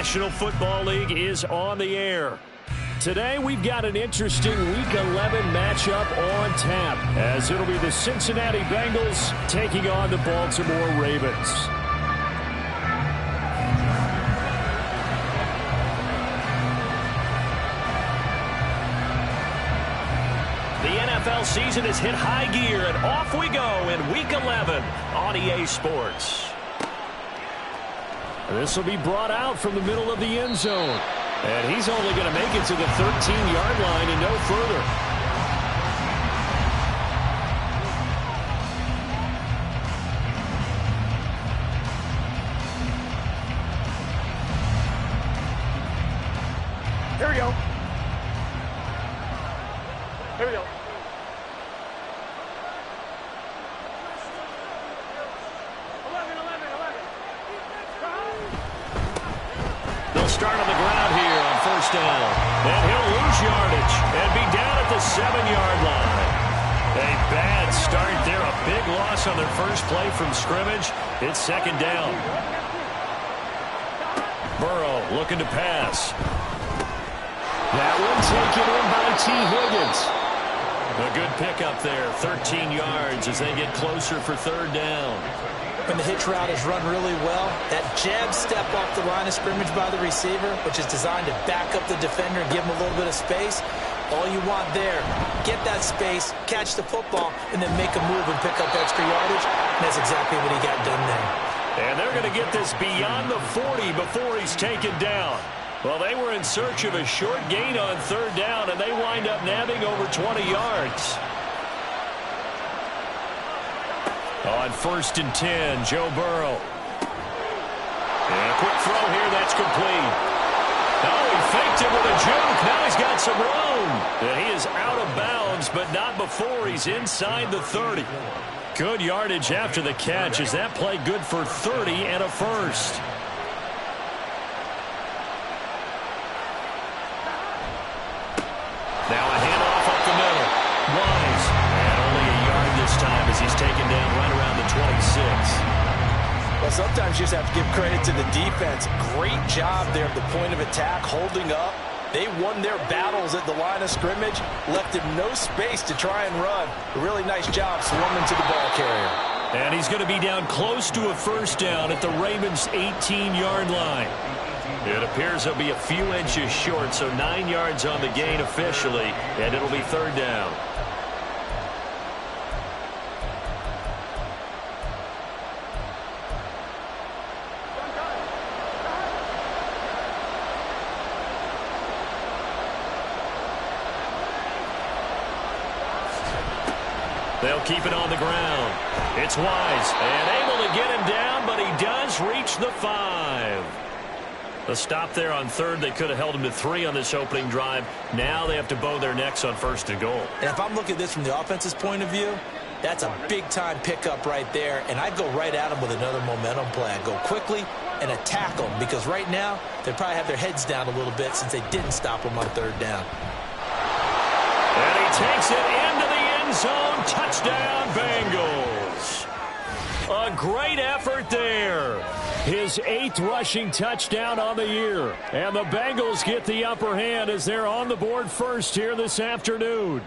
National Football League is on the air. Today, we've got an interesting Week 11 matchup on tap, as it'll be the Cincinnati Bengals taking on the Baltimore Ravens. The NFL season has hit high gear, and off we go in Week 11 on EA Sports. This will be brought out from the middle of the end zone. And he's only going to make it to the 13-yard line and no further. Here we go. Here we go. They'll start on the ground here on first down. And he'll lose yardage and be down at the 7-yard line. A bad start there. A big loss on their first play from scrimmage. It's second down. Burrow looking to pass. That one taken in by T. Higgins. A good pickup there. 13 yards as they get closer for third down. When the hitch route is run really well, that jab step off the line of scrimmage by the receiver, which is designed to back up the defender and give him a little bit of space, all you want there, get that space, catch the football, and then make a move and pick up extra yardage, and that's exactly what he got done there. And they're going to get this beyond the 40 before he's taken down. Well, they were in search of a short gain on third down, and they wind up nabbing over 20 yards. On first and 10, Joe Burrow. And a quick throw here, that's complete. Oh, he faked it with a juke. Now he's got some room. And he is out of bounds, but not before he's inside the 30. Good yardage after the catch. Is that play good for 30 and a first? Now a handoff up the middle. Wise. And only a yard this time as he's taken down right around the 26. Well, sometimes you just have to give credit to the defense. Great job there at the point of attack, holding up. They won their battles at the line of scrimmage, left him no space to try and run. A really nice job swarming to the ball carrier. And he's going to be down close to a first down at the Ravens' 18-yard line. It appears he'll be a few inches short, so 9 yards on the gain officially, and it'll be third down. They'll keep it on the ground. It's Wise, and able to get him down, but he does reach the 5. A stop there on third. They could have held him to 3 on this opening drive. Now they have to bow their necks on first and goal. And if I'm looking at this from the offense's point of view, that's a big-time pickup right there, and I'd go right at him with another momentum play. I'd go quickly and attack them, because right now they probably have their heads down a little bit since they didn't stop him on third down. And he takes it into the end zone. Touchdown, Bengals. A great effort there. His 8th rushing touchdown on the year. And the Bengals get the upper hand as they're on the board first here this afternoon.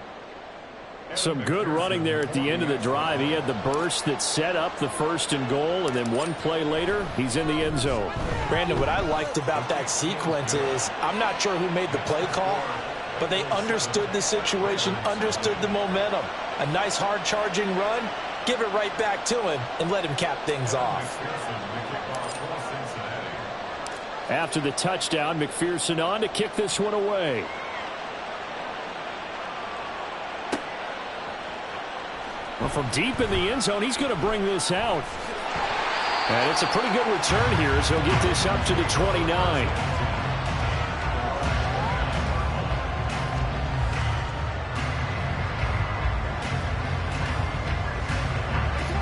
Some good running there at the end of the drive. He had the burst that set up the first and goal, and then one play later, he's in the end zone. Brandon, what I liked about that sequence is I'm not sure who made the play call, but they understood the situation, understood the momentum. A nice hard-charging run, give it right back to him, and let him cap things off. After the touchdown, McPherson on to kick this one away. Well, from deep in the end zone, he's going to bring this out. And it's a pretty good return here as he'll get this up to the 29.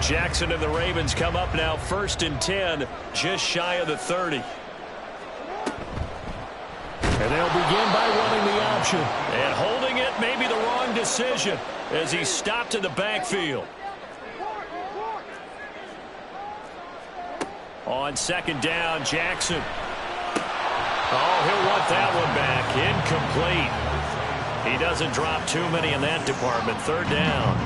Jackson and the Ravens come up now first and 10, just shy of the 30. And they'll begin by running the option. And holding it may be the wrong decision as he's stopped in the backfield. On second down, Jackson. got that one back. Incomplete. He doesn't drop too many in that department. Third down.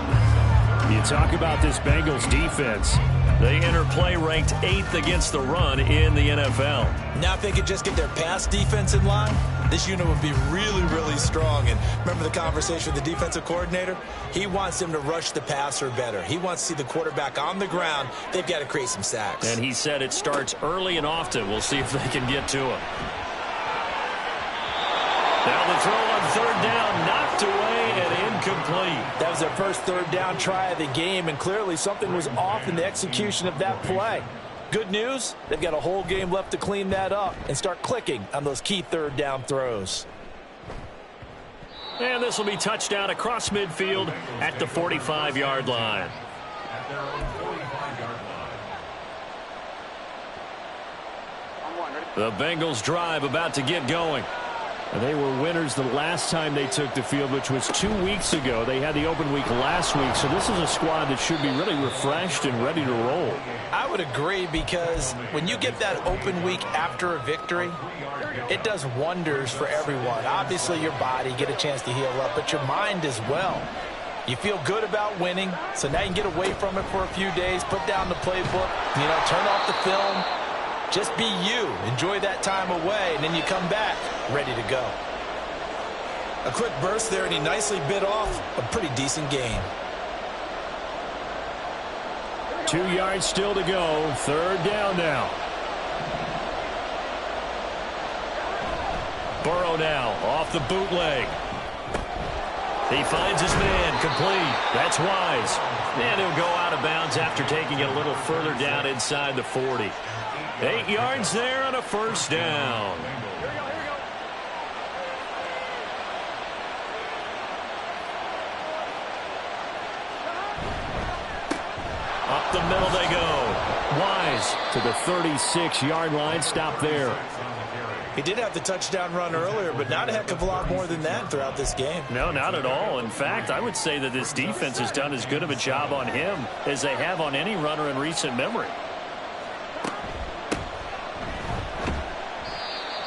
You talk about this Bengals defense. They enter play ranked 8th against the run in the NFL. Now if they could just get their pass defense in line, this unit would be really, really strong. And remember the conversation with the defensive coordinator? He wants them to rush the passer better. He wants to see the quarterback on the ground. They've got to create some sacks. And he said it starts early and often. We'll see if they can get to him. Now the throw on third down, knocked away and incomplete. That was their first third down try of the game, and clearly something was off in the execution of that play. Good news, they've got a whole game left to clean that up and start clicking on those key third down throws. And this will be touchdown across midfield at the 45-yard line. The Bengals drive about to get going. They were winners the last time they took the field, which was 2 weeks ago. They had the open week last week, so this is a squad that should be really refreshed and ready to roll. I would agree, because when you get that open week after a victory, it does wonders for everyone. Obviously, your body, get a chance to heal up, but your mind as well. You feel good about winning, so now you can get away from it for a few days, put down the playbook, turn off the film. Just be you. Enjoy that time away, and then you come back ready to go. A quick burst there, and he nicely bit off a pretty decent gain. 2 yards still to go. Third down now. Burrow now off the bootleg. He finds his man, complete. That's Wise. And he'll go out of bounds after taking it a little further down inside the 40. 8 yards there on a first down. Up the middle they go. Wise to the 36-yard line. Stop there. He did have the touchdown run earlier, but not a heck of a lot more than that throughout this game. No, not at all. In fact, I would say that this defense has done as good of a job on him as they have on any runner in recent memory.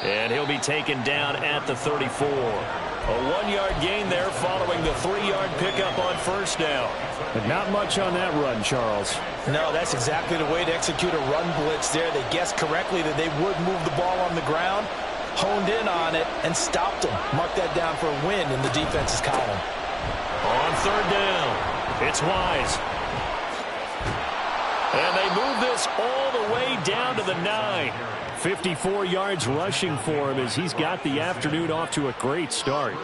And he'll be taken down at the 34. A 1-yard gain there following the 3-yard pickup on first down. But not much on that run, Charles. No, that's exactly the way to execute a run blitz there. They guessed correctly that they would move the ball on the ground, honed in on it, and stopped them. Mark that down for a win in the defense's column. On third down, it's Wise. And they move this all the way down to the 9. 54 yards rushing for him as he's got the afternoon off to a great start.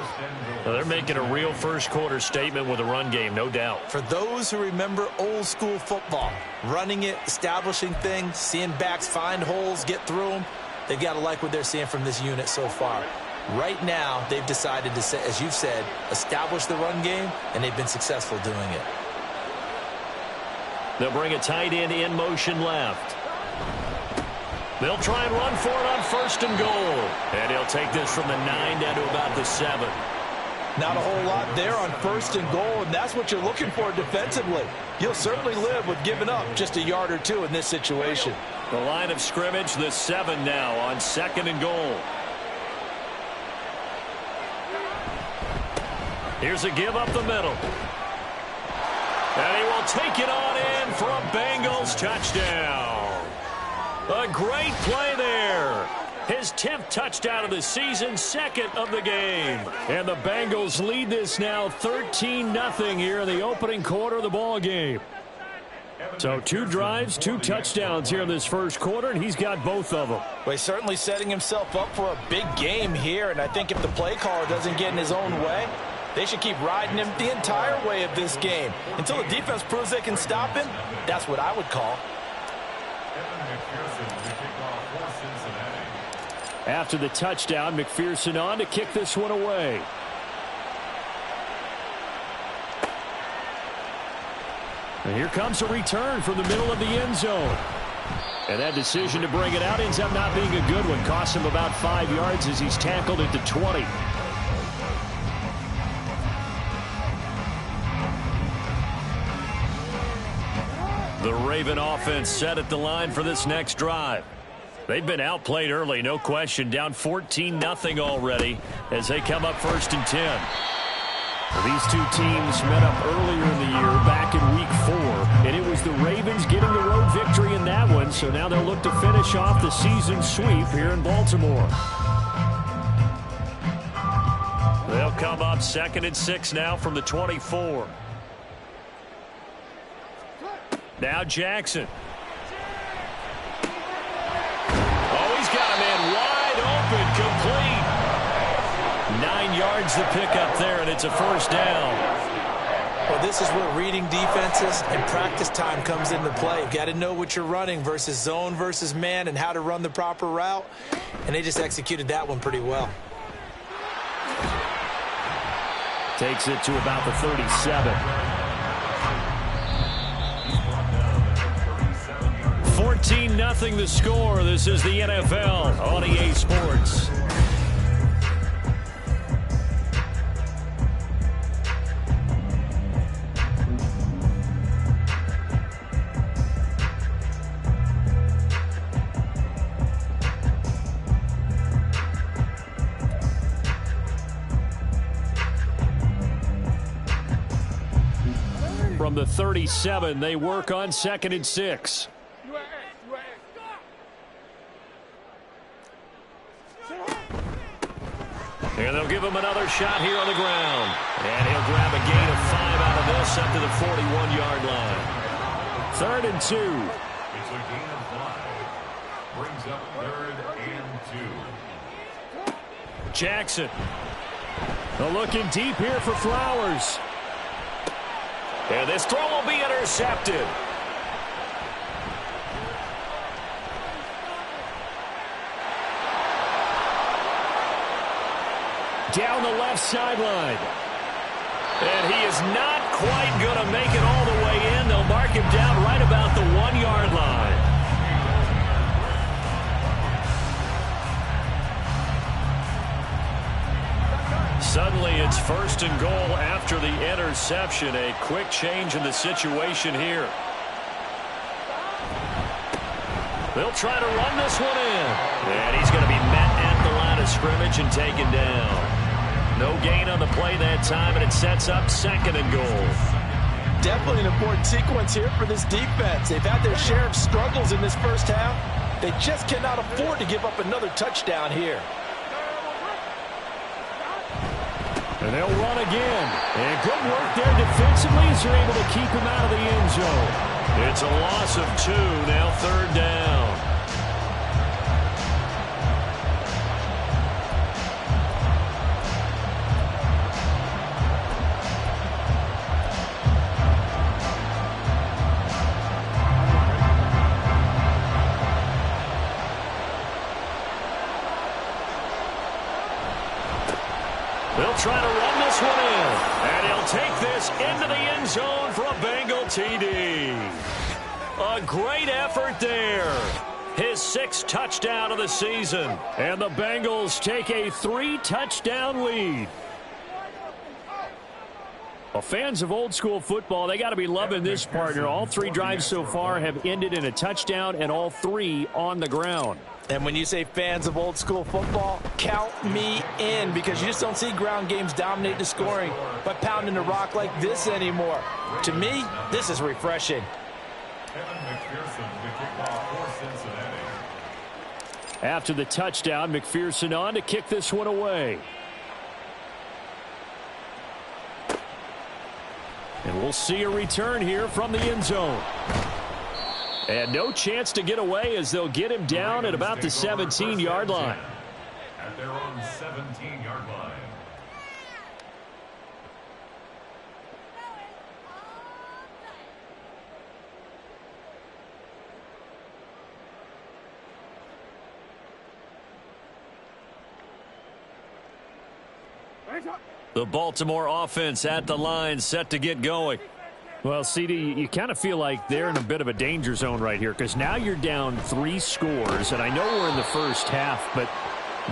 Well, they're making a real first-quarter statement with a run game, no doubt. For those who remember old-school football, running it, establishing things, seeing backs find holes, get through them, they've got to like what they're seeing from this unit so far. Right now, they've decided to, as you've said, establish the run game, and they've been successful doing it. They'll bring a tight end in motion left. They'll try and run for it on first and goal. And he'll take this from the 9 down to about the 7. Not a whole lot there on first and goal, and that's what you're looking for defensively. You'll certainly live with giving up just a yard or two in this situation. The line of scrimmage, the 7 now on second and goal. Here's a give up the middle. And he will take it on in for a Bengals touchdown. A great play there. His 10th touchdown of the season, second of the game. And the Bengals lead this now 13-0 here in the opening quarter of the ball game. So 2 drives, 2 touchdowns here in this first quarter, and he's got both of them. Well, he's certainly setting himself up for a big game here, and I think if the play caller doesn't get in his own way, they should keep riding him the entire way of this game. Until the defense proves they can stop him, that's what I would call. After the touchdown, McPherson on to kick this one away. And here comes a return from the middle of the end zone. And that decision to bring it out ends up not being a good one. Costs him about 5 yards as he's tackled at the 20. The Raven offense set at the line for this next drive. They've been outplayed early, no question. Down 14-0 already as they come up 1st and 10. Well, these two teams met up earlier in the year, back in Week 4, and it was the Ravens getting the road victory in that one, so now they'll look to finish off the season sweep here in Baltimore. They'll come up 2nd and 6 now from the 24. Now Jackson. Got a man wide open, complete. 9 yards to pick up there, and it's a 1st down. Well, this is where reading defenses and practice time comes into play. You've got to know what you're running versus zone versus man and how to run the proper route, and they just executed that one pretty well. Takes it to about the 37. 14-0 the score. This is the NFL on EA Sports. From the 37, they work on 2nd and 6. And they'll give him another shot here on the ground. And he'll grab a gain of 5 out of this up to the 41-yard line. 3rd and 2. It's a gain of 5. Brings up 3rd and 2. Jackson. Looking deep here for Flowers. And this throw will be intercepted. Down the left sideline. And he is not quite going to make it all the way in. They'll mark him down right about the 1-yard line. Suddenly it's 1st and goal after the interception. A quick change in the situation here. They'll try to run this one in. And he's going to be met at the line of scrimmage and taken down. No gain on the play that time, and it sets up 2nd and goal. Definitely an important sequence here for this defense. They've had their share of struggles in this first half. They just cannot afford to give up another touchdown here. And they'll run again. And good work there defensively as they're able to keep him out of the end zone. It's a loss of 2, now 3rd down. They'll try to run this one in. And he'll take this into the end zone for a Bengal TD. A great effort there. His 6th touchdown of the season. And the Bengals take a 3-touchdown lead. Well, fans of old school football, they got to be loving this partner. All 3 drives so far have ended in a touchdown, and all 3 on the ground. And when you say fans of old school football, count me in, because you just don't see ground games dominate the scoring by pounding the rock like this anymore. To me, this is refreshing. After the touchdown, McPherson on to kick this one away. And we'll see a return here from the end zone. And no chance to get away as they'll get him down at about the 17-yard line. At their own 17-yard line. The Baltimore offense at the line, set to get going. Well, CD, you kind of feel like they're in a bit of a danger zone right here, because now you're down 3 scores, and I know we're in the first half, but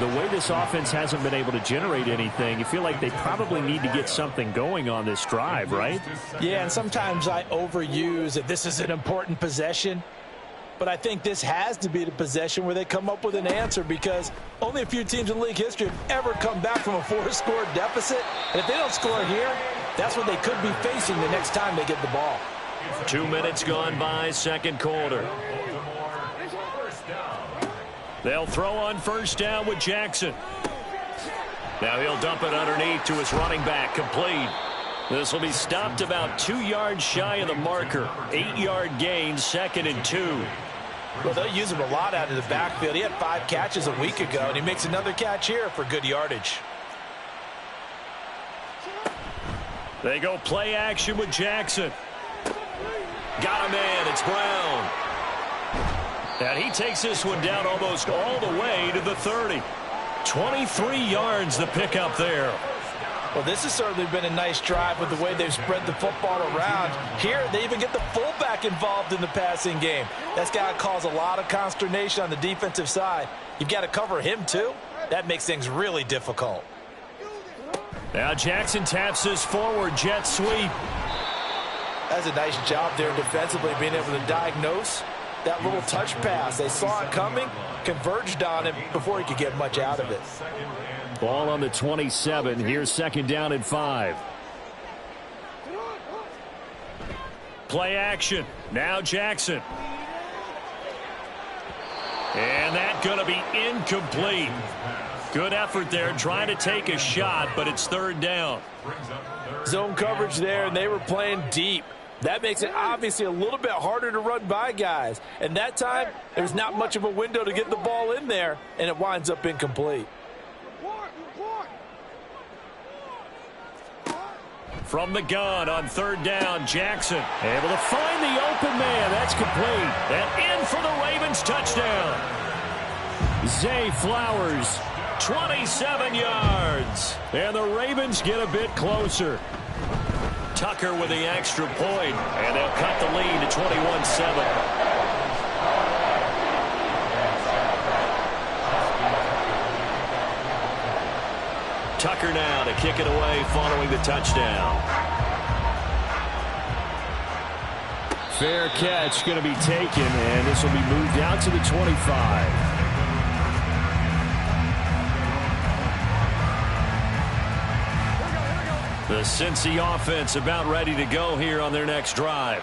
the way this offense hasn't been able to generate anything, you feel like they probably need to get something going on this drive, right? Yeah, and sometimes I overuse that this is an important possession. But I think this has to be the possession where they come up with an answer, because only a few teams in league history have ever come back from a 4-score deficit. And if they don't score here, that's what they could be facing the next time they get the ball. 2 minutes gone by, second quarter. They'll throw on first down with Jackson. Now he'll dump it underneath to his running back, complete. This will be stopped about 2 yards shy of the marker. 8-yard gain, 2nd and 2. Well, they'll use him a lot out of the backfield. He had 5 catches a week ago, and he makes another catch here for good yardage. They go play action with Jackson. Got a man, it's Brown. And he takes this one down almost all the way to the 30. 23 yards the pickup there. Well, this has certainly been a nice drive with the way they've spread the football around. Here, they even get the fullback involved in the passing game. That's got to cause a lot of consternation on the defensive side. You've got to cover him, too. That makes things really difficult. Now Jackson taps this forward jet sweep. That's a nice job there defensively, being able to diagnose that little touch pass. They saw it coming, converged on him before he could get much out of it. Ball on the 27. Here's 2nd down and 5. Play action. Now Jackson. And that's going to be incomplete. Good effort there, trying to take a shot, but it's 3rd down. Zone coverage there, and they were playing deep. That makes it obviously a little bit harder to run by guys. And that time, there's not much of a window to get the ball in there, and it winds up incomplete. From the gun on 3rd down, Jackson able to find the open man. That's complete. And in for the Ravens touchdown. Zay Flowers, 27 yards. And the Ravens get a bit closer. Tucker with the extra point, and they'll cut the lead to 21-7. Tucker now to kick it away following the touchdown. Fair catch going to be taken, and this will be moved out to the 25. The Cincy offense about ready to go here on their next drive.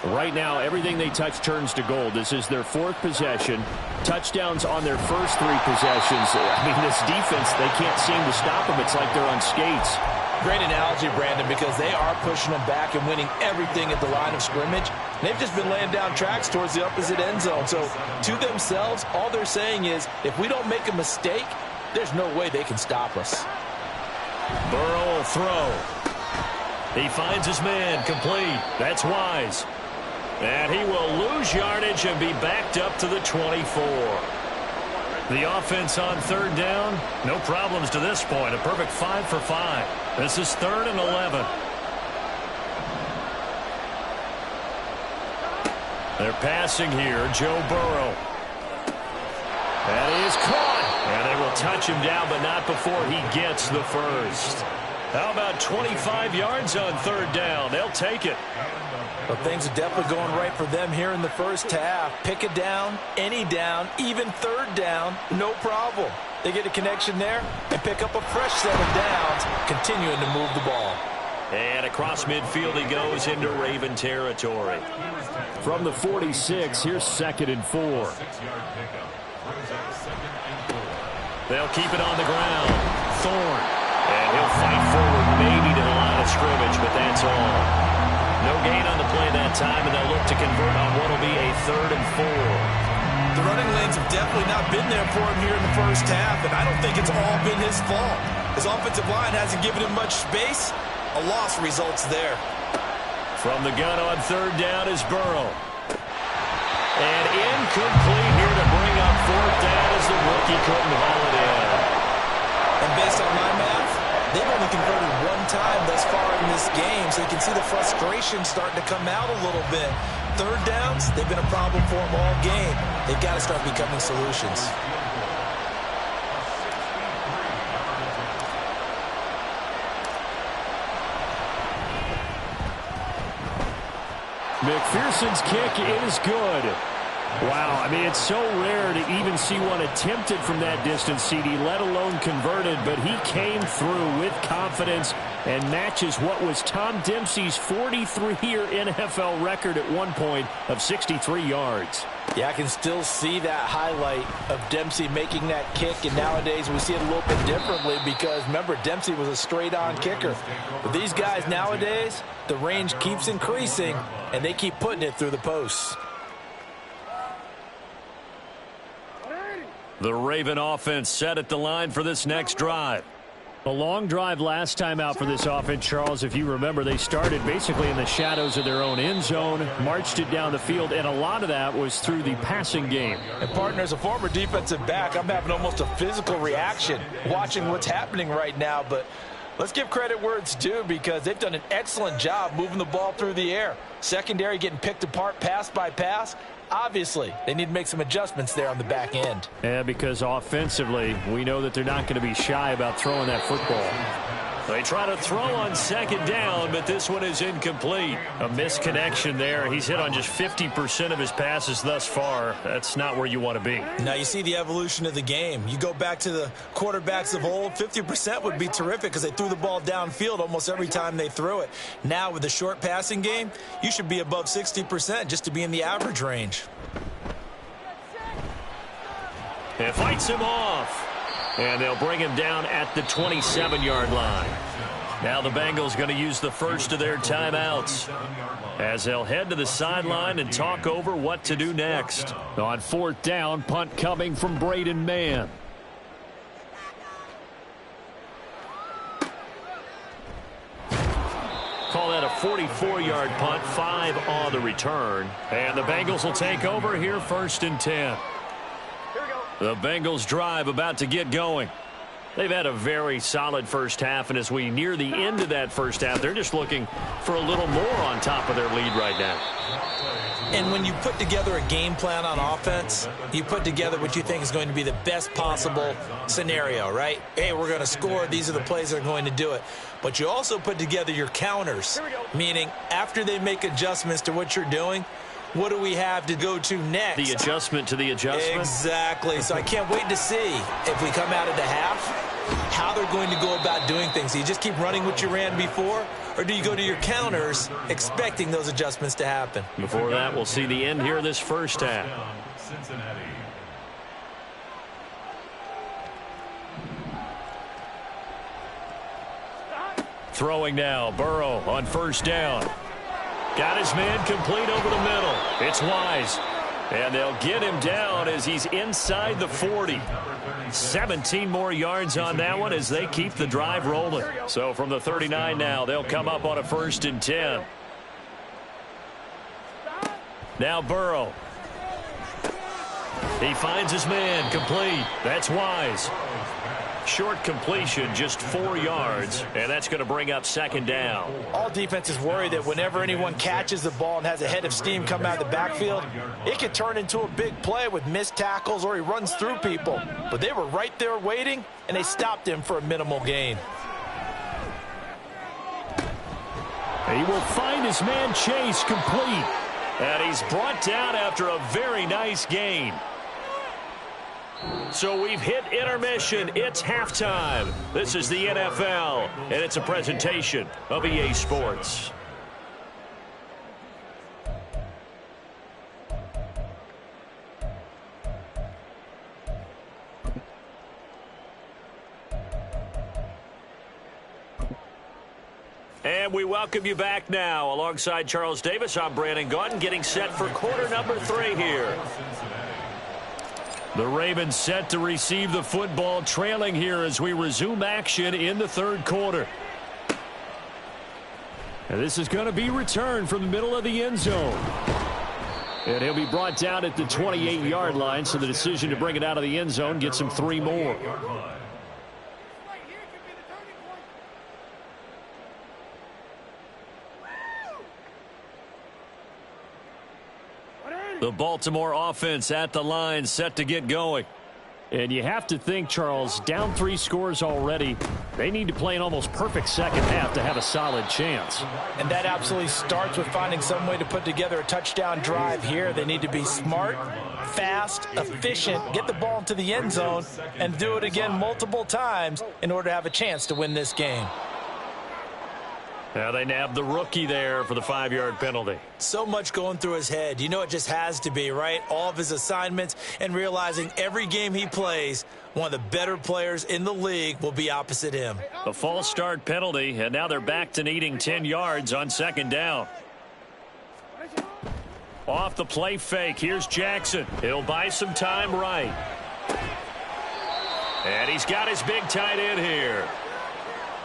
Right now, everything they touch turns to gold. This is their 4th possession. Touchdowns on their first 3 possessions. I mean, this defense, they can't seem to stop them. It's like they're on skates. Great analogy, Brandon, because they are pushing them back and winning everything at the line of scrimmage. They've just been laying down tracks towards the opposite end zone. So, to themselves, all they're saying is, if we don't make a mistake, there's no way they can stop us. Burrow will throw. He finds his man, complete. That's Wise. And he will lose yardage and be backed up to the 24. The offense on 3rd down, no problems to this point. A perfect 5 for 5. This is 3rd and 11. They're passing here, Joe Burrow. That is caught. And they will touch him down, but not before he gets the first. How about 25 yards on 3rd down? They'll take it. Well, things are definitely going right for them here in the first half. Pick a down, any down, even 3rd down, no problem. They get a connection there and pick up a fresh set of downs, continuing to move the ball. And across midfield he goes into Raven territory. From the 46, here's 2nd and 4. They'll keep it on the ground. Thorne. And he'll fight forward maybe to the line of scrimmage, but that's all. No gain on the play that time, and they'll look to convert on what will be a 3rd and 4. The running lanes have definitely not been there for him here in the first half, and I don't think it's all been his fault. His offensive line hasn't given him much space. A loss results there. From the gun on 3rd down is Burrow. And incomplete here to bring up 4th down as the rookie couldn't haul it in. And based on my math, they've only converted 1 time thus far in this game, so you can see the frustration starting to come out a little bit. 3rd downs, they've been a problem for them all game. They've got to start becoming solutions. McPherson's kick is good. Wow, I mean, it's so rare to even see one attempted from that distance, CD, let alone converted, but he came through with confidence and matches what was Tom Dempsey's 43-year NFL record at one point of 63 yards. Yeah, I can still see that highlight of Dempsey making that kick, and nowadays we see it a little bit differently because, remember, Dempsey was a straight-on kicker. But these guys nowadays, the range keeps increasing, and they keep putting it through the posts. The Raven offense set at the line for this next drive. A long drive last time out for this offense, Charles. If you remember, they started basically in the shadows of their own end zone, marched it down the field, and a lot of that was through the passing game. And, partner, as a former defensive back, I'm having almost a physical reaction watching what's happening right now. But let's give credit where it's due because they've done an excellent job moving the ball through the air. Secondary getting picked apart pass by pass. Obviously, they need to make some adjustments there on the back end. Yeah, because offensively, we know that they're not going to be shy about throwing that football. They try to throw on second down, but this one is incomplete. A misconnection there. He's hit on just 50% of his passes thus far. That's not where you want to be. Now you see the evolution of the game. You go back to the quarterbacks of old, 50% would be terrific because they threw the ball downfield almost every time they threw it. Now with the short passing game, you should be above 60% just to be in the average range. It fights him off. And they'll bring him down at the 27-yard line. Now the Bengals going to use the first of their timeouts as they'll head to the sideline and talk over what to do next. On fourth down, punt coming from Braden Mann. Call that a 44-yard punt, 5 on the return. And the Bengals will take over here first and 10. The Bengals drive about to get going. They've had a very solid first half, and as we near the end of that first half, they're just looking for a little more on top of their lead right now. And when you put together a game plan on offense, you put together what you think is going to be the best possible scenario, right? Hey, we're going to score. These are the plays that are going to do it. But you also put together your counters, meaning after they make adjustments to what you're doing, what do we have to go to next? The adjustment to the adjustment? Exactly. So I can't wait to see if we come out of the half, how they're going to go about doing things. Do you just keep running what you ran before, or do you go to your counters expecting those adjustments to happen? Before that, we'll see the end here of this first half. Throwing now, Burrow on first down. Got his man complete over the middle. It's Wise. And they'll get him down as he's inside the 40. 17 more yards on that one as they keep the drive rolling. So from the 39 now, they'll come up on a first and 10. Now Burrow. He finds his man complete. That's Wise. Short completion, just 4 yards, and that's going to bring up second down. All defenses worry that whenever anyone catches the ball and has a head of steam come out of the backfield, it could turn into a big play with missed tackles or he runs through people. But they were right there waiting, and they stopped him for a minimal gain. He will find his man Chase complete, and he's brought down after a very nice gain. So we've hit intermission. It's halftime. This is the NFL, and it's a presentation of EA Sports. And we welcome you back now. Alongside Charles Davis, I'm Brandon Gaudin, getting set for quarter number 3 here. The Ravens set to receive the football, trailing here as we resume action in the third quarter. And this is going to be returned from the middle of the end zone. And he'll be brought down at the 28-yard line, so the decision to bring it out of the end zone gets him 3 more. The Baltimore offense at the line, set to get going. And you have to think, Charles, down 3 scores already. They need to play an almost perfect second half to have a solid chance. And that absolutely starts with finding some way to put together a touchdown drive here. They need to be smart, fast, efficient, get the ball into the end zone, and do it again multiple times in order to have a chance to win this game. Now they nabbed the rookie there for the 5-yard penalty. So much going through his head. You know it just has to be, right? All of his assignments and realizing every game he plays, one of the better players in the league will be opposite him. A false start penalty, and now they're back to needing 10 yards on second down. Off the play fake, here's Jackson. He'll buy some time right. And he's got his big tight end here.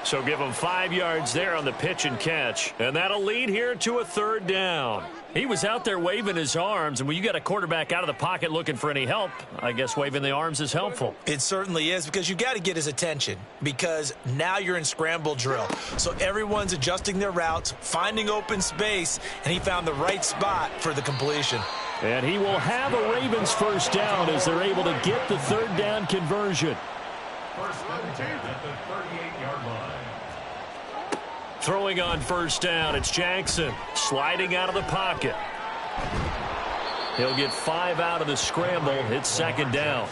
So give him 5 yards there on the pitch and catch. And that'll lead here to a 3rd down. He was out there waving his arms, and when you got a quarterback out of the pocket looking for any help, I guess waving the arms is helpful. It certainly is, because you got to get his attention, because now you're in scramble drill. So everyone's adjusting their routes, finding open space, and he found the right spot for the completion. And he will have a Ravens 1st down as they're able to get the 3rd down conversion. First and 10 at the 38-yard line. Throwing on 1st down, it's Jackson sliding out of the pocket. He'll get 5 out of the scramble. It's 2nd down.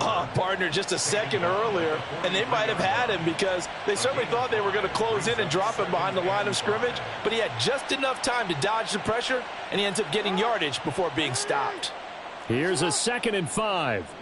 Partner, just a second earlier, and they might have had him because they certainly thought they were going to close in and drop him behind the line of scrimmage, but he had just enough time to dodge the pressure, and he ends up getting yardage before being stopped. Here's a 2nd and 5.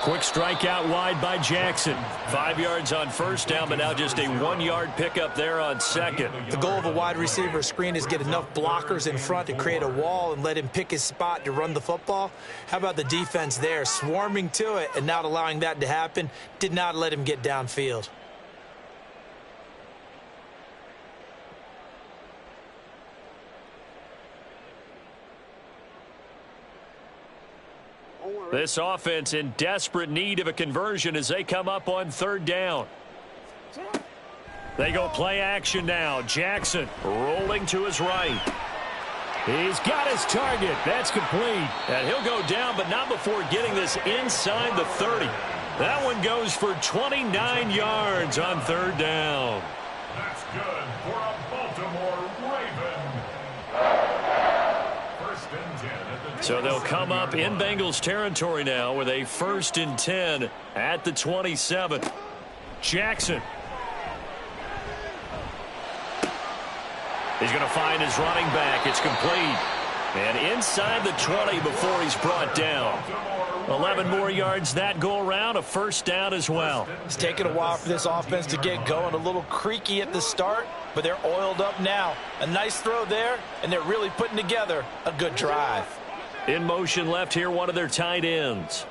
Quick strike out wide by Jackson. 5 yards on 1st down, but now just a 1-yard pickup there on 2nd. The goal of a wide receiver screen is get enough blockers in front to create a wall and let him pick his spot to run the football. How about the defense there, swarming to it and not allowing that to happen? Did not let him get downfield. This offense in desperate need of a conversion as they come up on 3rd down. They go play action now. Jackson rolling to his right. He's got his target. That's complete. And he'll go down, but not before getting this inside the 30. That one goes for 29 yards on 3rd down. That's good for a Baltimore Raven. First and 10 at the So they'll come up in Bengals territory now with a 1st and 10 at the 27. Jackson. He's going to find his running back. It's complete. And inside the 20 before he's brought down. 11 more yards that go around, a 1st down as well. It's taken a while for this offense to get going. A little creaky at the start, but they're oiled up now. A nice throw there, and they're really putting together a good drive. In motion left here, one of their tight ends.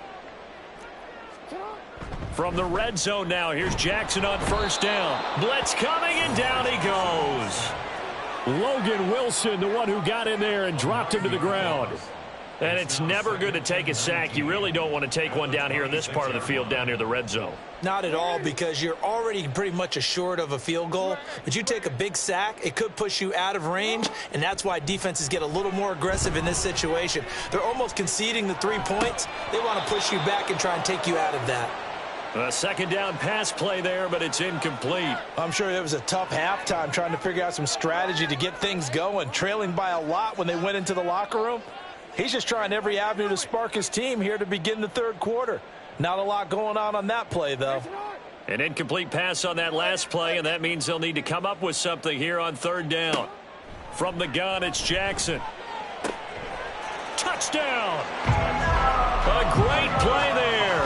From the red zone now, here's Jackson on 1st down. Blitz coming, and down he goes. Logan Wilson, the one who got in there and dropped him to the ground. And it's never good to take a sack. You really don't want to take one down here in this part of the field, down near the red zone. Not at all, because you're already pretty much assured of a field goal. But you take a big sack, it could push you out of range, and that's why defenses get a little more aggressive in this situation. They're almost conceding the 3 points. They want to push you back and try and take you out of that. A 2nd down pass play there, but it's incomplete. I'm sure it was a tough halftime trying to figure out some strategy to get things going, trailing by a lot when they went into the locker room. He's just trying every avenue to spark his team here to begin the 3rd quarter. Not a lot going on that play, though. An incomplete pass on that last play, and that means they'll need to come up with something here on 3rd down. From the gun, it's Jackson. Touchdown! A great play there.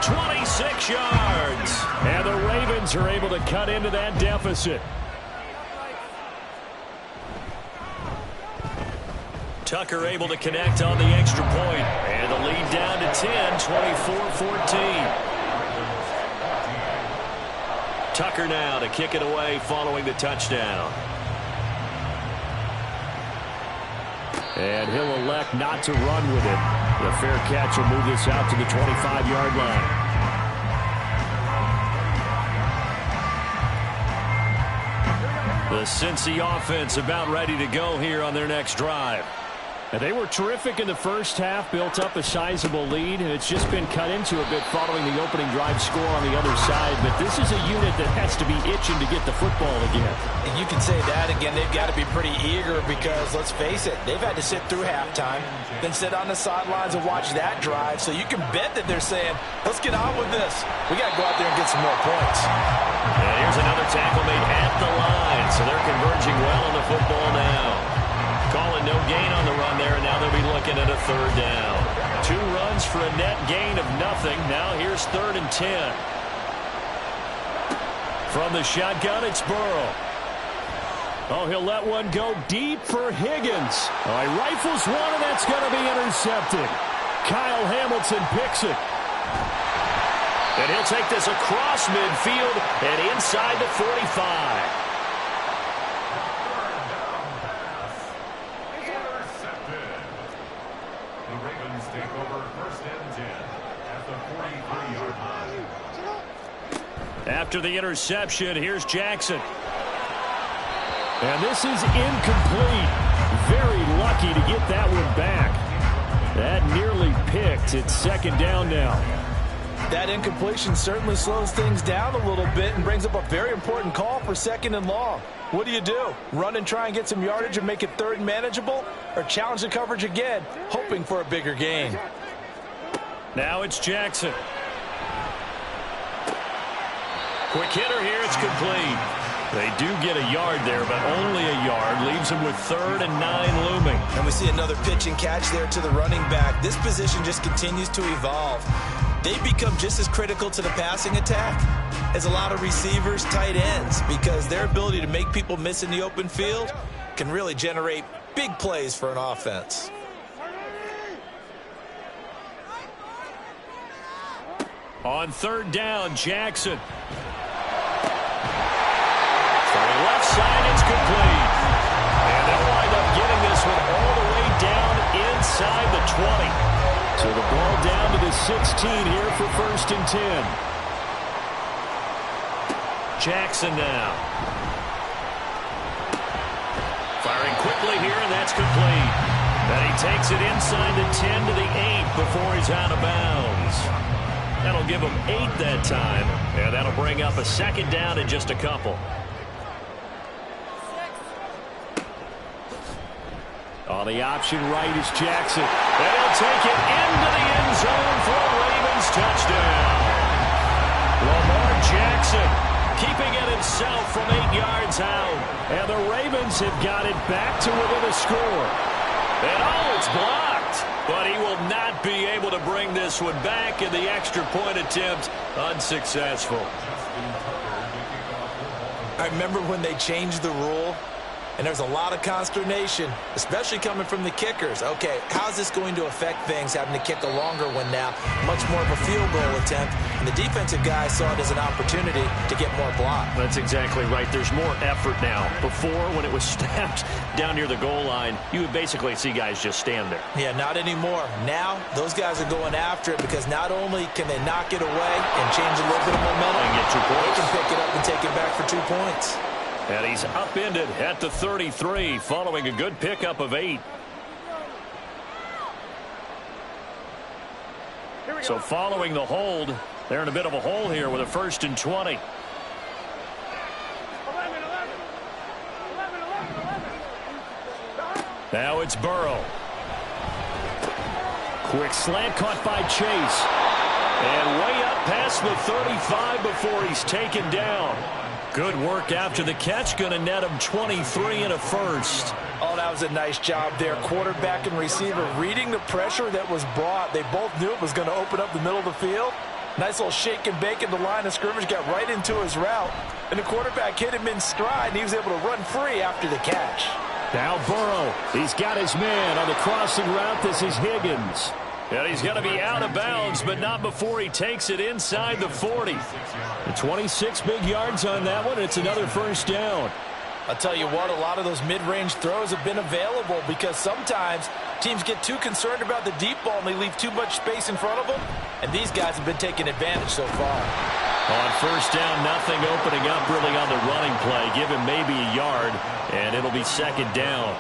26 yards. And the Ravens are able to cut into that deficit. Tucker able to connect on the extra point. And the lead down to 10, 24-14. Tucker now to kick it away following the touchdown. And he'll elect not to run with it. The fair catch will move this out to the 25-yard line. The Cincy offense about ready to go here on their next drive. And they were terrific in the first half, built up a sizable lead, and it's just been cut into a bit following the opening drive score on the other side. But this is a unit that has to be itching to get the football again. And you can say that again. They've got to be pretty eager because, let's face it, they've had to sit through halftime, then sit on the sidelines and watch that drive. So you can bet that they're saying, let's get on with this. We got to go out there and get some more points. And here's another tackle made at the line. So they're converging well on the football now. Calling no gain on the run there, and now they'll be looking at a third down. 2 runs for a net gain of nothing. Now here's 3rd and 10. From the shotgun, it's Burrow. Oh, he'll let one go deep for Higgins. Oh, he rifles one, and that's going to be intercepted. Kyle Hamilton picks it. And he'll take this across midfield and inside the 45. After the interception, here's Jackson. And this is incomplete. Very lucky to get that one back. That nearly picked. It's 2nd down now. That incompletion certainly slows things down a little bit and brings up a very important call for 2nd and long. What do? Run and try and get some yardage and make it 3rd and manageable? Or challenge the coverage again, hoping for a bigger gain? Now it's Jackson. Quick hitter here, it's complete. They do get a yard there, but only a yard. Leaves them with 3rd and 9 looming. And we see another pitch and catch there to the running back. This position just continues to evolve. They become just as critical to the passing attack as a lot of receivers, tight ends, because their ability to make people miss in the open field can really generate big plays for an offense. On 3rd down, Jackson. Left side, it's complete. And they'll wind up getting this one all the way down inside the 20. So the ball down to the 16 here for 1st and 10. Jackson now. Firing quickly here, and that's complete. Then he takes it inside the 10 to the 8 before he's out of bounds. That'll give him 8 that time, and that'll bring up a 2nd down in just a couple. On the option right is Jackson. And he'll take it into the end zone for a Ravens touchdown. Lamar Jackson keeping it himself from 8 yards out. And the Ravens have got it back to within a score. And oh, it's blocked. But he will not be able to bring this one back, and the extra point attempt unsuccessful. I remember when they changed the rule, and there's a lot of consternation, especially coming from the kickers. Okay, how's this going to affect things, having to kick a longer one now? Much more of a field goal attempt, and the defensive guys saw it as an opportunity to get more block. That's exactly right. There's more effort now. Before, when it was snapped down near the goal line, you would basically see guys just stand there. Yeah, not anymore. Now, those guys are going after it because not only can they knock it away and change a little bit of momentum, and get 2 points. They can pick it up and take it back for 2 points. And he's upended at the 33 following a good pickup of 8. So following the hold, they're in a bit of a hole here with a 1st and 20. Now it's Burrow. Quick slant caught by Chase. And way up past the 35 before he's taken down. Good work after the catch. Going to net him 23 and a 1st. Oh, that was a nice job there. Quarterback and receiver reading the pressure that was brought. They both knew it was going to open up the middle of the field. Nice little shake and bake in the line of scrimmage. Got right into his route. And the quarterback hit him in stride, and he was able to run free after the catch. Now Burrow. He's got his man on the crossing route. This is Higgins. And he's going to be out of bounds, but not before he takes it inside the 40. The 26 big yards on that one. It's another 1st down. I'll tell you what, a lot of those mid-range throws have been available because sometimes teams get too concerned about the deep ball and they leave too much space in front of them. And these guys have been taking advantage so far. On 1st down, nothing opening up really on the running play. Give him maybe a yard, and it'll be 2nd down.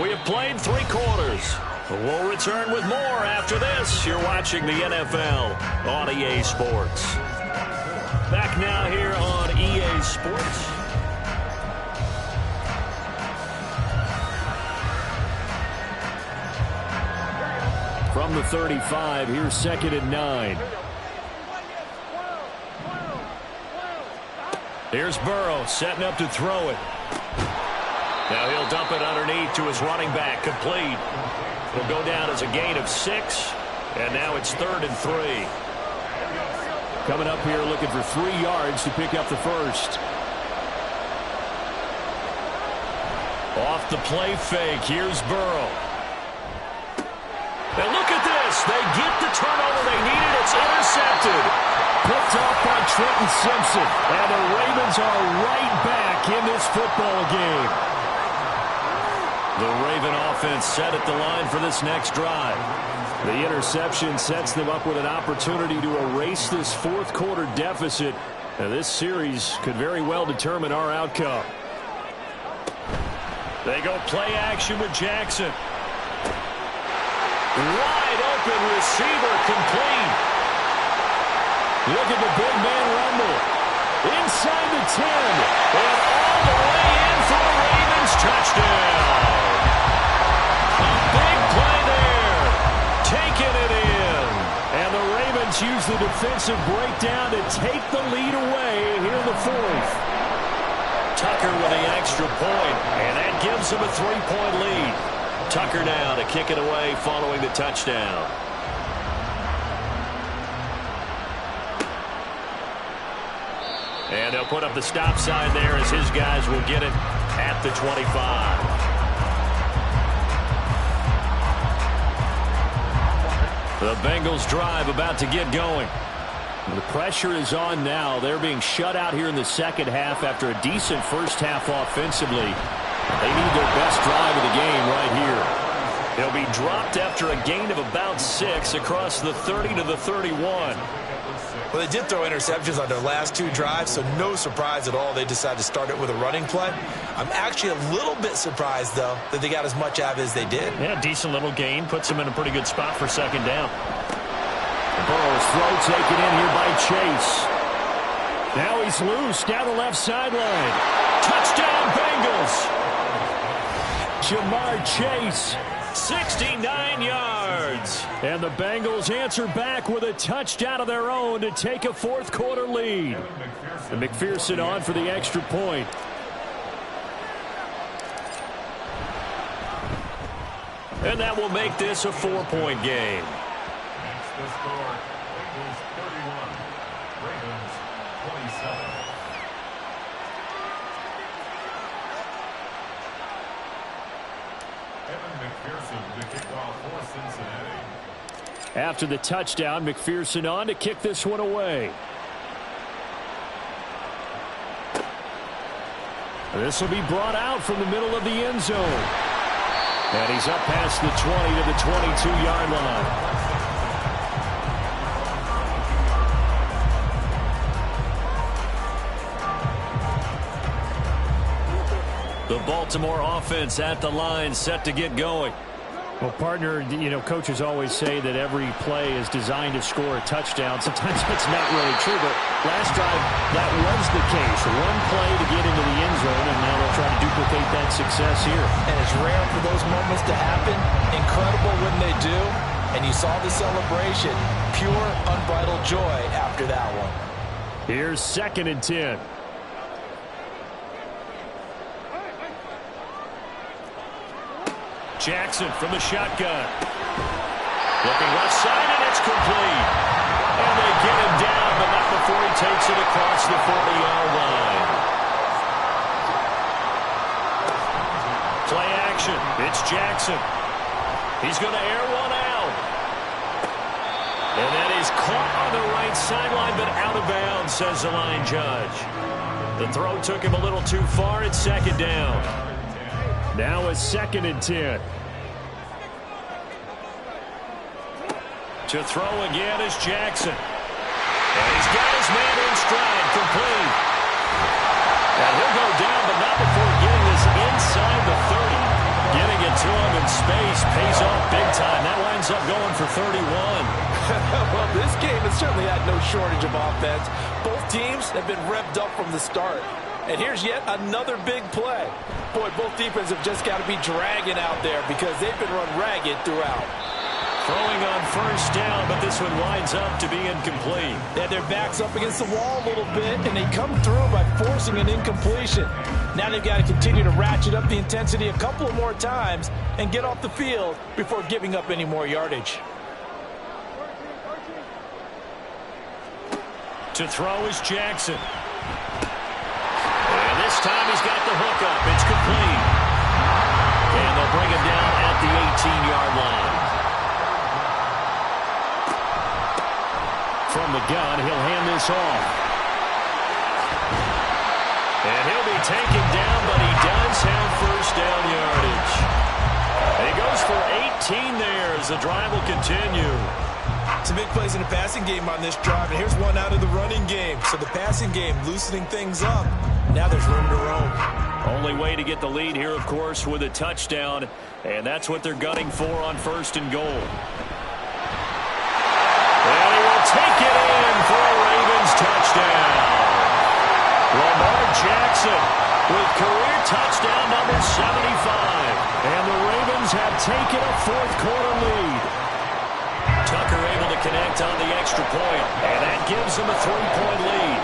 We have played 3 quarters. We'll return with more after this. You're watching the NFL on EA Sports. Back now here on EA Sports. From the 35, here's 2nd and 9. Here's Burrow setting up to throw it. Now he'll dump it underneath to his running back. Complete. It'll go down as a gain of 6. And now it's 3rd and 3. Coming up here looking for 3 yards to pick up the first. Off the play fake. Here's Burrow. And look at this. They get the turnover they needed. It's intercepted. Picked off by Trenton Simpson. And the Ravens are right back in this football game. The Raven offense set at the line for this next drive. The interception sets them up with an opportunity to erase this 4th quarter deficit. Now, this series could very well determine our outcome. They go play action with Jackson. Wide open receiver, complete. Look at the big man rumble. Inside the 10. And all the way in for the Ravens. Touchdown. Big play there. Taking it in. And the Ravens use the defensive breakdown to take the lead away here in the 4th. Tucker with the extra point, and that gives them a 3-point lead. Tucker now to kick it away following the touchdown. And they'll put up the stop sign there as his guys will get it at the 25. The Bengals drive about to get going. The pressure is on now. They're being shut out here in the second half after a decent first half offensively. They need their best drive of the game right here. They'll be dropped after a gain of about 6 across the 30 to the 31. Well, they did throw interceptions on their last 2 drives, so no surprise at all they decided to start it with a running play. I'm actually a little bit surprised, though, that they got as much out of it as they did. Yeah, decent little gain. Puts them in a pretty good spot for 2nd down. Burrow's throw taken in here by Chase. Now he's loose down the left sideline. Touchdown, Bengals. Jamar Chase. 69 yards. And the Bengals answer back with a touchdown of their own to take a 4th quarter lead. And McPherson on for the extra point. And that will make this a 4-point game. That's the score. Bengals 31, Ravens 27. Evan McPherson to kick off for Cincinnati. After the touchdown, McPherson on to kick this one away. This will be brought out from the middle of the end zone. And he's up past the 20 to the 22-yard line. The Baltimore offense at the line, set to get going. Well, partner, you know, coaches always say that every play is designed to score a touchdown. Sometimes that's not really true, but last drive, that was the case. One play to get into the end zone, and now they'll try to duplicate that success here. And it's rare for those moments to happen. Incredible when they do. And you saw the celebration. Pure, unbridled joy after that one. Here's 2nd and 10. Jackson from the shotgun. Looking left side, and it's complete. And they get him down, but not before he takes it across the 40-yard line. Play action. It's Jackson. He's going to air one out. And that is caught on the right sideline, but out of bounds, says the line judge. The throw took him a little too far. It's 2nd down. Now it's 2nd and 10. To throw again is Jackson. And he's got his man in stride, complete. And he'll go down, but not before getting this inside the 30. it to him in space. Pays off big time. That winds up going for 31. Well, this game has certainly had no shortage of offense. Both teams have been revved up from the start. And here's yet another big play. Boy, both defenses have just got to be dragging out there because they've been run ragged throughout. Throwing on first down, but this one winds up to be incomplete. They had their backs up against the wall a little bit, and they come through by forcing an incompletion. Now they've got to continue to ratchet up the intensity a couple of more times and get off the field before giving up any more yardage. To throw is Jackson. And this time he's got the hook up. It's complete. And they'll bring him down at the 18-yard line. From the gun, he'll hand this off. And he'll be taken down, but he does have first down yardage. And he goes for 18 there as the drive will continue. Some big plays in the passing game on this drive, and here's one out of the running game. So the passing game loosening things up. Now there's room to roam. Only way to get the lead here, of course, with a touchdown, and that's what they're gunning for on first and goal. And he will take it in for a Ravens touchdown. Lamar Jackson with career touchdown number 75. And the Ravens have taken a fourth-quarter lead. Tucker able to connect on the extra point, and that gives them a 3-point lead.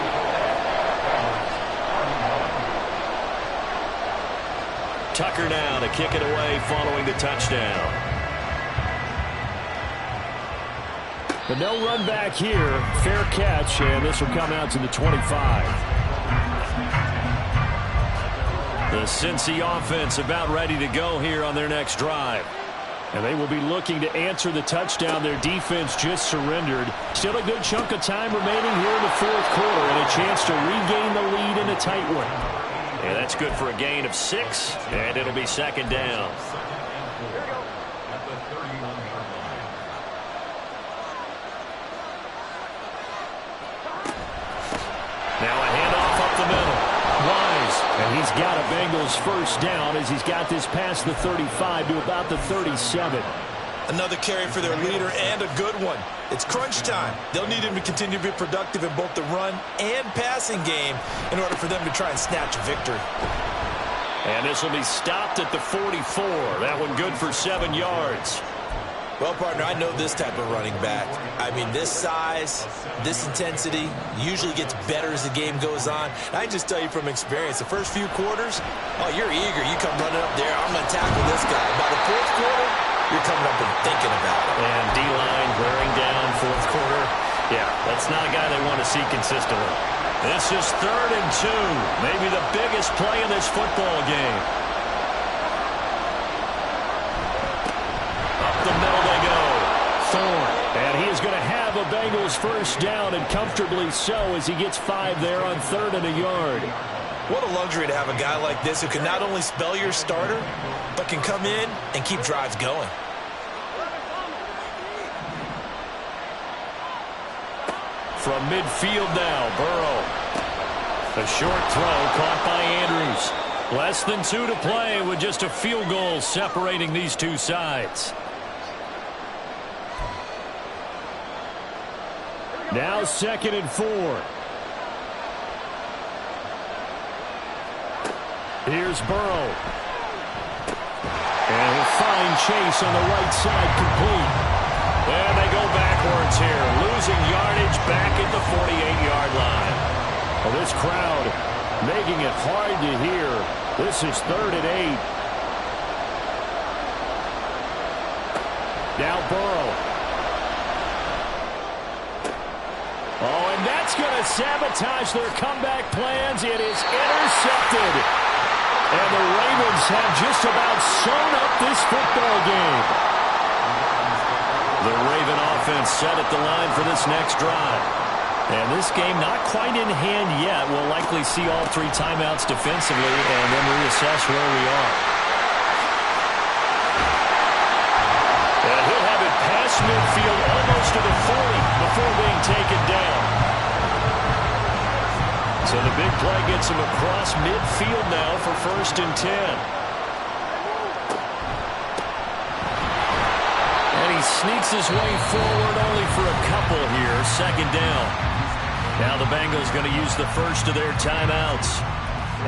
Tucker now to kick it away following the touchdown. But no run back here. Fair catch, and this will come out to the 25. The Cincy offense about ready to go here on their next drive. And they will be looking to answer the touchdown their defense just surrendered. Still a good chunk of time remaining here in the fourth quarter and a chance to regain the lead in a tight one. And that's good for a gain of 6, and it'll be second down. Now a handoff up the middle. Wise, and he's got a Bengals first down as he's got this past the 35 to about the 37. Another carry for their leader and a good one. It's crunch time. They'll need him to continue to be productive in both the run and passing game in order for them to try and snatch a victory. And this will be stopped at the 44. That one good for 7 yards. Well, partner, I know this type of running back. I mean, this size, this intensity usually gets better as the game goes on. I just tell you from experience, the first few quarters, oh, you're eager. You come running up there. I'm going to tackle this guy. By the fourth quarter, you're coming up and thinking about it. And D-line wearing down fourth quarter. Yeah, that's not a guy they want to see consistently. This is 3rd and 2. Maybe the biggest play in this football game. Up the middle they go. Thorne. And he is going to have a Bengals first down, and comfortably so as he gets 5 there on 3rd and a yard. What a luxury to have a guy like this who can not only spell your starter, but can come in and keep drives going. From midfield now, Burrow. A short throw caught by Andrews. Less than 2 to play with just a field goal separating these two sides. Now 2nd and 4. Here's Burrow. And he'll find Chase on the right side complete. And they go backwards here, losing yardage back at the 48-yard line. Well, this crowd making it hard to hear. This is 3rd and 8. Now Burrow. Oh, and that's going to sabotage their comeback plans. It is intercepted. And the Ravens have just about sewn up this football game. The Raven offense set at the line for this next drive. And this game not quite in hand yet. We'll likely see all 3 timeouts defensively and then reassess where we are. And he'll have it past midfield almost to the 40 before being taken down. So the big play gets him across midfield now for 1st and 10. sneaks his way forward only for a couple here. Second down. Now the Bengals going to use the first of their timeouts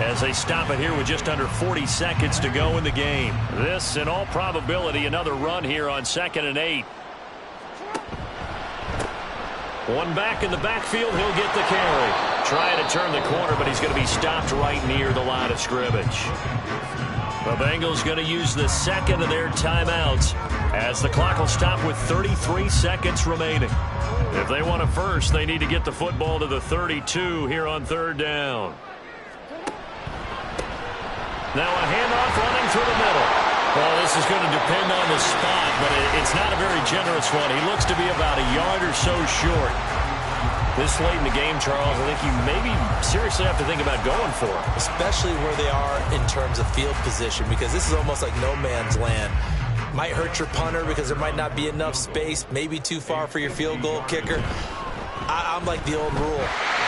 as they stop it here with just under 40 seconds to go in the game. This, in all probability, another run here on 2nd and 8. One back in the backfield, he'll get the carry. Trying to turn the corner, but he's going to be stopped right near the line of scrimmage. The Bengals going to use the second of their timeouts as the clock will stop with 33 seconds remaining. If they want a first, they need to get the football to the 32 here on 3rd down. Now a handoff running through the middle. Well, this is going to depend on the spot, but it's not a very generous one. He looks to be about a yard or so short. This late in the game, Charles, I think you maybe seriously have to think about going for it. Especially where they are in terms of field position, because this is almost like no man's land. Might hurt your punter because there might not be enough space, maybe too far for your field goal kicker. I'm like the old rule.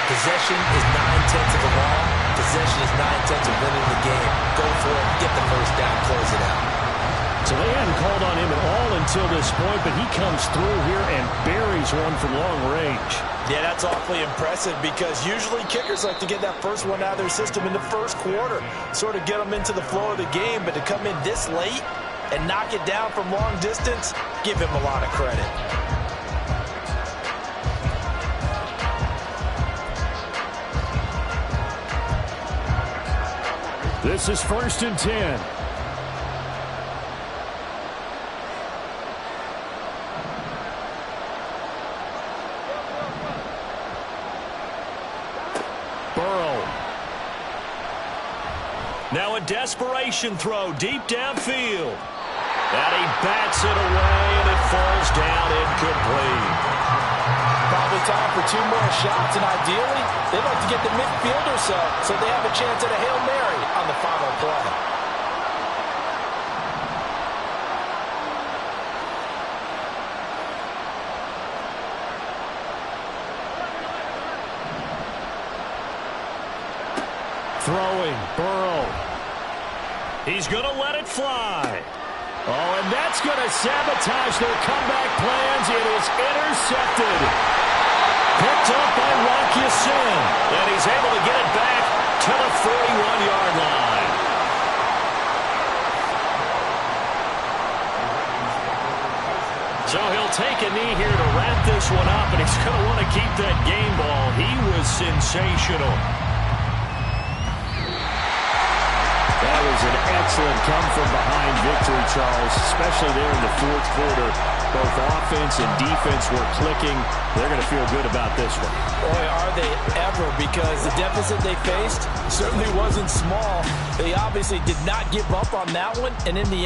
Possession is 9/10 of a ball. Possession is 9/10 of winning the game. Go for it, get the first down, close it out. So they hadn't called on him at all until this point, but he comes through here and buries one from long range. Yeah, that's awfully impressive because usually kickers like to get that first one out of their system in the first quarter, sort of get them into the flow of the game, but to come in this late and knock it down from long distance, give him a lot of credit. This is 1st and 10. Now a desperation throw deep downfield. And he bats it away, and it falls down incomplete. Probably time for 2 more shots, and ideally, they'd like to get the midfield or so they have a chance at a Hail Mary on the final play. Throwing, Burrow. He's going to let it fly. Oh, and that's going to sabotage their comeback plans. It is intercepted. Picked up by Rock Ya-Sin. And he's able to get it back to the 41-yard line. So he'll take a knee here to wrap this one up, and he's going to want to keep that game ball. He was sensational. That was an excellent come-from-behind victory, Charles, especially there in the 4th quarter. Both offense and defense were clicking. They're going to feel good about this one. Boy, are they ever, because the deficit they faced certainly wasn't small. They obviously did not give up on that one, and in the end,